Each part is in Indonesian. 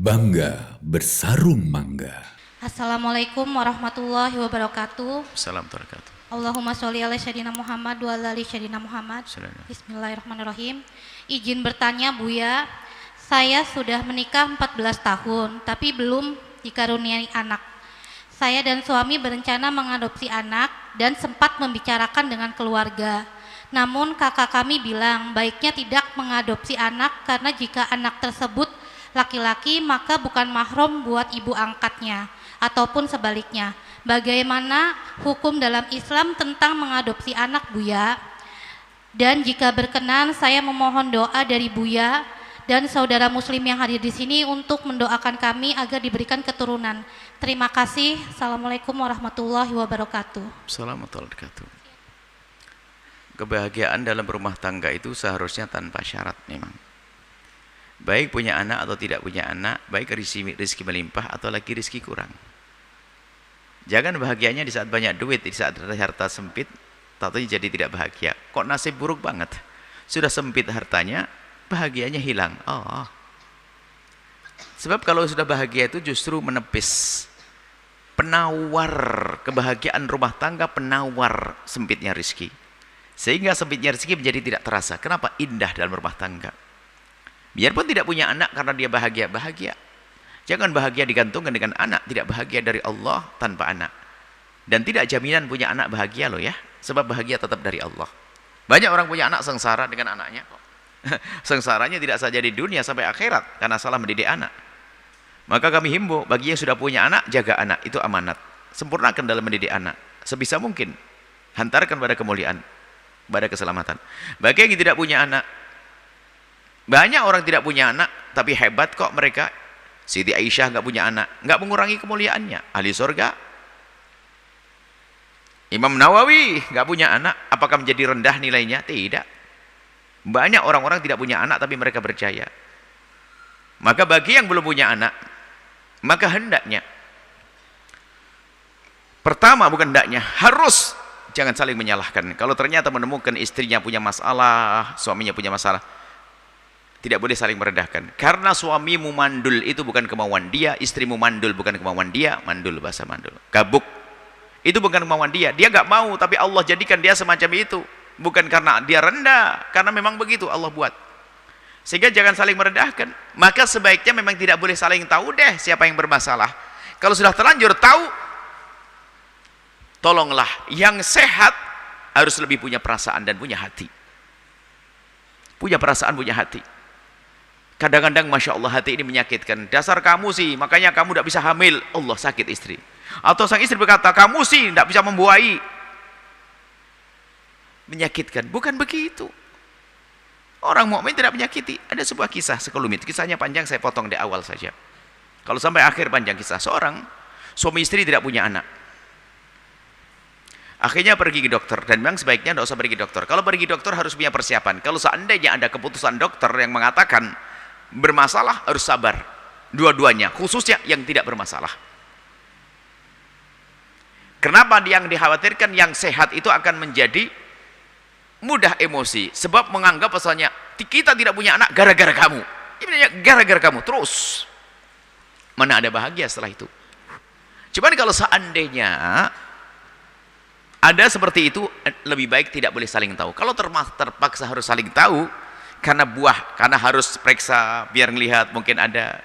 Bangga bersarung mangga. Assalamualaikum warahmatullahi wabarakatuh. Assalamualaikum warahmatullahi Allahumma sholli ala syadina Muhammad wa ala ali syadina Muhammad. wabarakatuh. Bismillahirrahmanirrahim. Izin bertanya Buya, saya sudah menikah 14 tahun tapi belum dikaruniai anak. Saya dan suami berencana mengadopsi anak dan sempat membicarakan dengan keluarga. Namun kakak kami bilang baiknya tidak mengadopsi anak karena jika anak tersebut laki-laki maka bukan mahram buat ibu angkatnya ataupun sebaliknya. Bagaimana hukum dalam Islam tentang mengadopsi anak Buya? Dan jika berkenan saya memohon doa dari Buya dan saudara muslim yang hadir di sini untuk mendoakan kami agar diberikan keturunan. Terima kasih. Assalamualaikum warahmatullahi wabarakatuh. Assalamualaikum warahmatullahi wabarakatuh. Kebahagiaan dalam rumah tangga itu seharusnya tanpa syarat memang. Baik punya anak atau tidak punya anak, baik rezeki melimpah atau lagi rezeki kurang. Jangan bahagianya di saat banyak duit, di saat harta sempit, tatanya jadi tidak bahagia. Kok nasib buruk banget? Sudah sempit hartanya, bahagianya hilang. Oh. Sebab kalau sudah bahagia itu justru menepis. Penawar kebahagiaan rumah tangga, penawar sempitnya rezeki. Sehingga sempitnya rezeki menjadi tidak terasa. Kenapa? Indah dalam rumah tangga. Biarpun tidak punya anak karena dia bahagia. Jangan bahagia digantungkan dengan anak, tidak bahagia dari Allah tanpa anak. Dan tidak jaminan punya anak bahagia loh ya, sebab bahagia tetap dari Allah. Banyak orang punya anak sengsara dengan anaknya kok. Sengsaranya tidak saja di dunia sampai akhirat karena salah mendidik anak. Maka kami himbau bagi yang sudah punya anak, jaga anak, itu amanat. Sempurnakan dalam mendidik anak sebisa mungkin. Hantarkan pada kemuliaan, pada keselamatan. Bagi yang tidak punya anak, banyak orang tidak punya anak tapi hebat kok mereka. Siti Aisyah nggak punya anak, nggak mengurangi kemuliaannya, ahli surga. Imam Nawawi nggak punya anak, apakah menjadi rendah nilainya? Tidak. Banyak orang-orang tidak punya anak tapi mereka berjaya. Maka bagi yang belum punya anak, maka hendaknya pertama, bukan hendaknya, harus jangan saling menyalahkan. Kalau ternyata menemukan istrinya punya masalah, suaminya punya masalah, tidak boleh saling merendahkan. Karena suamimu mandul itu bukan kemauan dia, istrimu mandul bukan kemauan dia. Mandul, bahasa mandul, gabuk, itu bukan kemauan dia. Dia nggak mau, tapi Allah jadikan dia semacam itu. Bukan karena dia rendah, karena memang begitu Allah buat. Sehingga jangan saling merendahkan. Maka sebaiknya memang tidak boleh saling tahu deh siapa yang bermasalah. Kalau sudah terlanjur tahu, tolonglah yang sehat harus lebih punya perasaan dan punya hati. Punya perasaan, punya hati. Kadang-kadang Masya Allah hati ini menyakitkan. Dasar kamu sih, makanya kamu tidak bisa hamil. Allah sakit istri. Atau sang istri berkata, kamu sih tidak bisa membuahi. Menyakitkan. Bukan begitu. Orang mukmin tidak menyakiti. Ada sebuah kisah sekelumit. Kisahnya panjang, saya potong di awal saja. Kalau sampai akhir panjang kisah. Seorang suami istri tidak punya anak. Akhirnya pergi ke dokter. Dan memang sebaiknya tidak usah pergi ke dokter. Kalau pergi ke dokter harus punya persiapan. Kalau seandainya ada keputusan dokter yang mengatakan bermasalah, harus sabar. Dua-duanya, khususnya yang tidak bermasalah. Kenapa yang dikhawatirkan yang sehat itu akan menjadi mudah emosi? Sebab menganggap pasalnya kita tidak punya anak gara-gara kamu. Ini gara-gara kamu terus. Mana ada bahagia setelah itu? Cuman kalau seandainya ada seperti itu, lebih baik tidak boleh saling tahu. Kalau terpaksa harus saling tahu, karena karena harus periksa biar ngelihat, mungkin ada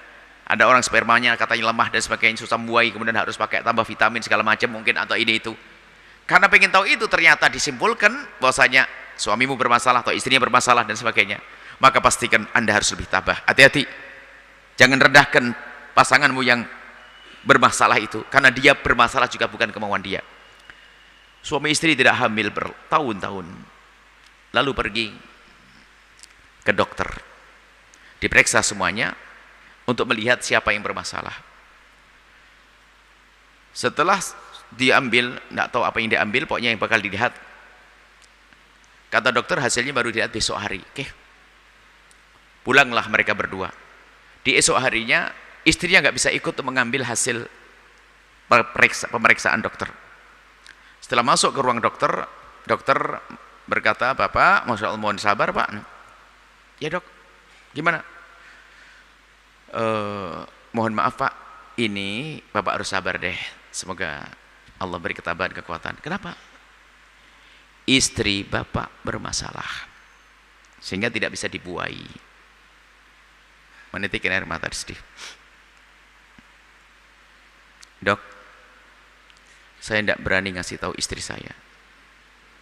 orang spermanya katanya lemah dan sebagainya, susah membuahi, kemudian harus pakai tambah vitamin segala macam mungkin, atau ini itu. Karena pengen tahu itu, ternyata disimpulkan bahwasanya suamimu bermasalah atau istrinya bermasalah dan sebagainya, maka pastikan Anda harus lebih tabah, hati-hati. Jangan rendahkan pasanganmu yang bermasalah itu, karena dia bermasalah juga bukan kemauan dia. Suami istri tidak hamil bertahun-tahun, lalu pergi ke dokter, diperiksa semuanya untuk melihat siapa yang bermasalah. Setelah diambil, tidak tahu apa yang diambil, pokoknya yang bakal dilihat, kata dokter hasilnya baru dilihat besok hari. Oke, pulanglah mereka berdua. Di esok harinya istrinya nggak bisa ikut untuk mengambil hasil pemeriksaan dokter. Setelah masuk ke ruang dokter, dokter berkata, Bapak, Masya Allah, mohon sabar Pak. Ya dok, gimana? mohon maaf Pak, ini Bapak harus sabar deh. Semoga Allah beri ketabahan, kekuatan. Kenapa? Istri Bapak bermasalah, sehingga tidak bisa dibuai. Menitikkan air mata sedih. Dok, saya tidak berani ngasih tahu istri saya.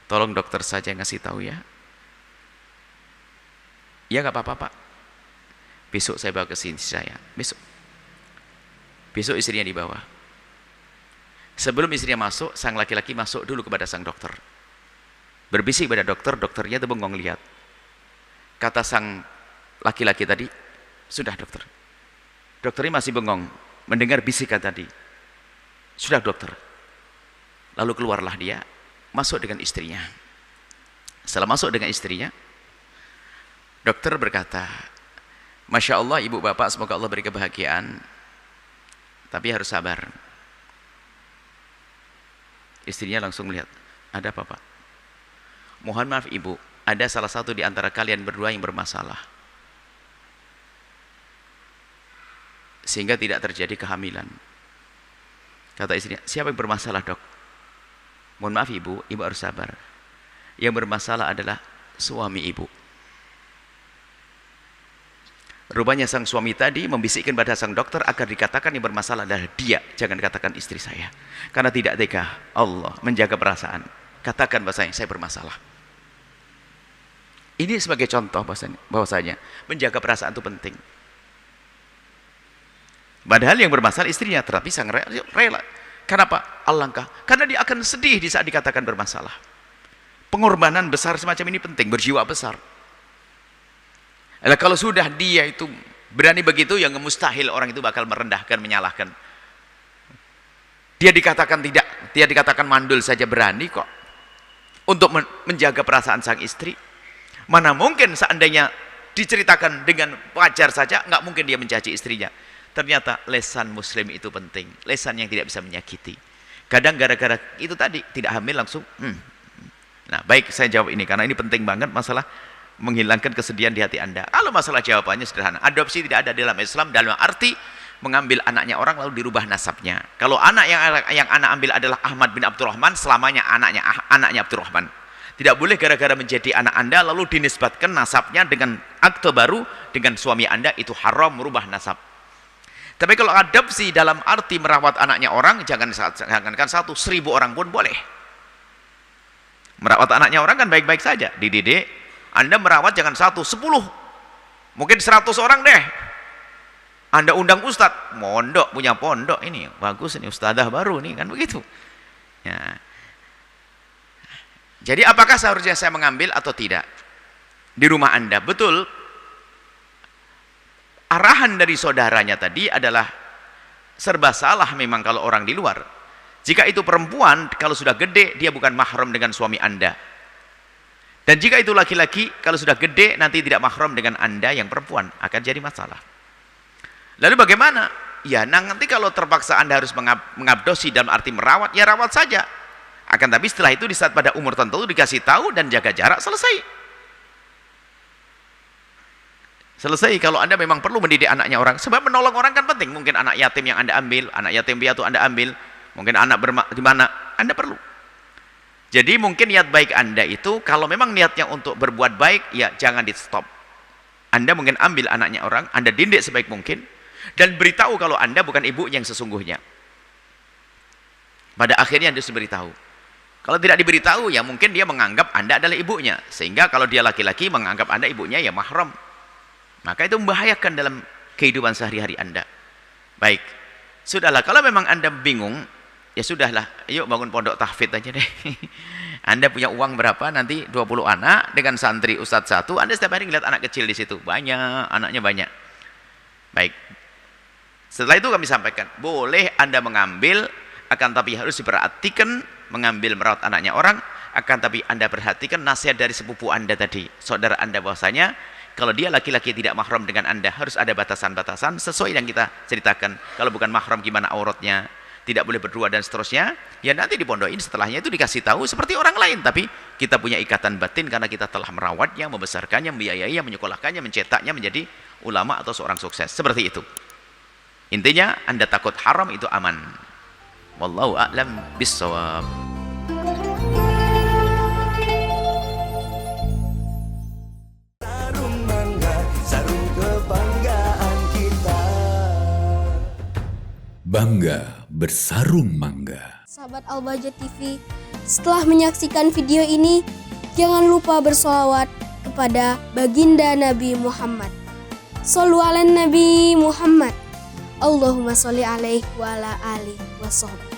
Tolong dokter saja yang ngasih tahu ya. Ya nggak apa-apa Pak. Besok saya bawa ke sini saya. Besok istrinya dibawa. Sebelum istrinya masuk, sang laki-laki masuk dulu kepada sang dokter. Berbisik pada dokter, dokternya tuh bengong lihat. Kata sang laki-laki tadi, sudah dokter. Dokternya masih bengong, mendengar bisikan tadi. Sudah dokter. Lalu keluarlah dia, masuk dengan istrinya. Setelah masuk dengan istrinya, dokter berkata, Masya Allah ibu bapak, semoga Allah beri kebahagiaan, tapi harus sabar. Istrinya langsung melihat, ada apa Pak? Mohon maaf ibu, ada salah satu di antara kalian berdua yang bermasalah, sehingga tidak terjadi kehamilan. Kata istrinya, siapa yang bermasalah dok? Mohon maaf ibu, ibu harus sabar. Yang bermasalah adalah suami ibu. Rupanya sang suami tadi membisikkan pada sang dokter agar dikatakan yang bermasalah adalah dia, jangan katakan istri saya. Karena tidak tega Allah menjaga perasaan. Katakan bahasanya, saya bermasalah. Ini sebagai contoh bahwasanya menjaga perasaan itu penting. Padahal yang bermasalah istrinya, tetapi sang rela. Kenapa? Alangkah. Karena dia akan sedih di saat dikatakan bermasalah. Pengorbanan besar semacam ini penting, berjiwa besar. Kalau sudah dia itu berani begitu, yang mustahil orang itu bakal merendahkan, menyalahkan. Dia dikatakan tidak, dia dikatakan mandul saja berani kok untuk menjaga perasaan sang istri. Mana mungkin seandainya diceritakan dengan wajar saja, nggak mungkin dia mencaci istrinya. Ternyata lesan muslim itu penting, lesan yang tidak bisa menyakiti. Kadang gara-gara itu tadi tidak hamil langsung Nah baik, saya jawab ini karena ini penting banget, masalah menghilangkan kesedihan di hati Anda. Kalau masalah jawabannya sederhana, adopsi tidak ada dalam Islam dalam arti mengambil anaknya orang lalu dirubah nasabnya. Kalau anak yang anak ambil adalah Ahmad bin Abdurrahman, selamanya anaknya Abdurrahman. Tidak boleh gara-gara menjadi anak Anda lalu dinisbatkan nasabnya dengan akte baru dengan suami Anda, itu haram merubah nasab. Tapi kalau adopsi dalam arti merawat anaknya orang, jangankan 1.000 orang pun boleh. Merawat anaknya orang kan baik-baik saja, dididik. Anda merawat jangan 1, 10, mungkin 100 orang deh. Anda undang ustadz, mondok, punya pondok, ini bagus, ini ustadzah baru nih, kan begitu ya. Jadi apakah seharusnya saya mengambil atau tidak di rumah Anda? Betul, arahan dari saudaranya tadi adalah serba salah memang kalau orang di luar. Jika itu perempuan, kalau sudah gede dia bukan mahram dengan suami Anda. Dan jika itu laki-laki, kalau sudah gede nanti tidak mahram dengan Anda yang perempuan, akan jadi masalah. Lalu bagaimana? Ya nanti kalau terpaksa Anda harus mengabdosi dalam arti merawat, ya rawat saja. Akan tapi setelah itu di saat pada umur tertentu dikasih tahu dan jaga jarak, selesai. Selesai kalau Anda memang perlu mendidik anaknya orang. Sebab menolong orang kan penting. Mungkin anak yatim yang Anda ambil, anak yatim piatu Anda ambil, mungkin anak di mana Anda perlu. Jadi mungkin niat baik Anda itu, kalau memang niatnya untuk berbuat baik, ya jangan di stop. Anda mungkin ambil anaknya orang, Anda didik sebaik mungkin, dan beritahu kalau Anda bukan ibunya yang sesungguhnya. Pada akhirnya Anda harus beritahu. Kalau tidak diberitahu, ya mungkin dia menganggap Anda adalah ibunya. Sehingga kalau dia laki-laki menganggap Anda ibunya, ya mahram. Maka itu membahayakan dalam kehidupan sehari-hari Anda. Baik, sudahlah, kalau memang Anda bingung, ya sudahlah, yuk bangun pondok tahfidz aja deh. Anda punya uang berapa, nanti 20 anak, dengan santri ustadz 1, Anda setiap hari ngeliat anak kecil di situ, banyak, anaknya banyak. Baik, setelah itu kami sampaikan, boleh Anda mengambil, akan tapi harus diperhatikan, mengambil merawat anaknya orang, akan tapi Anda perhatikan nasihat dari sepupu Anda tadi, saudara Anda, bahwasanya kalau dia laki-laki tidak mahram dengan Anda, harus ada batasan-batasan sesuai yang kita ceritakan. Kalau bukan mahram gimana auratnya, tidak boleh berdua dan seterusnya. Ya nanti dipondokin, setelahnya itu dikasih tahu seperti orang lain, tapi kita punya ikatan batin karena kita telah merawatnya, membesarkannya, membiayainya, menyekolahkannya, mencetaknya menjadi ulama atau seorang sukses. Seperti itu. Intinya Anda takut haram itu aman. Wallahu a'lam bissawab. Sarung mangga, sarung kebanggaan kita. Bangga bersarung mangga. Sahabat Al-Bahjah TV, setelah menyaksikan video ini, jangan lupa bersolawat kepada baginda Nabi Muhammad. Shollu ala Nabi Muhammad. Allahumma sholli alaihi wa ala alihi wa sahbihi.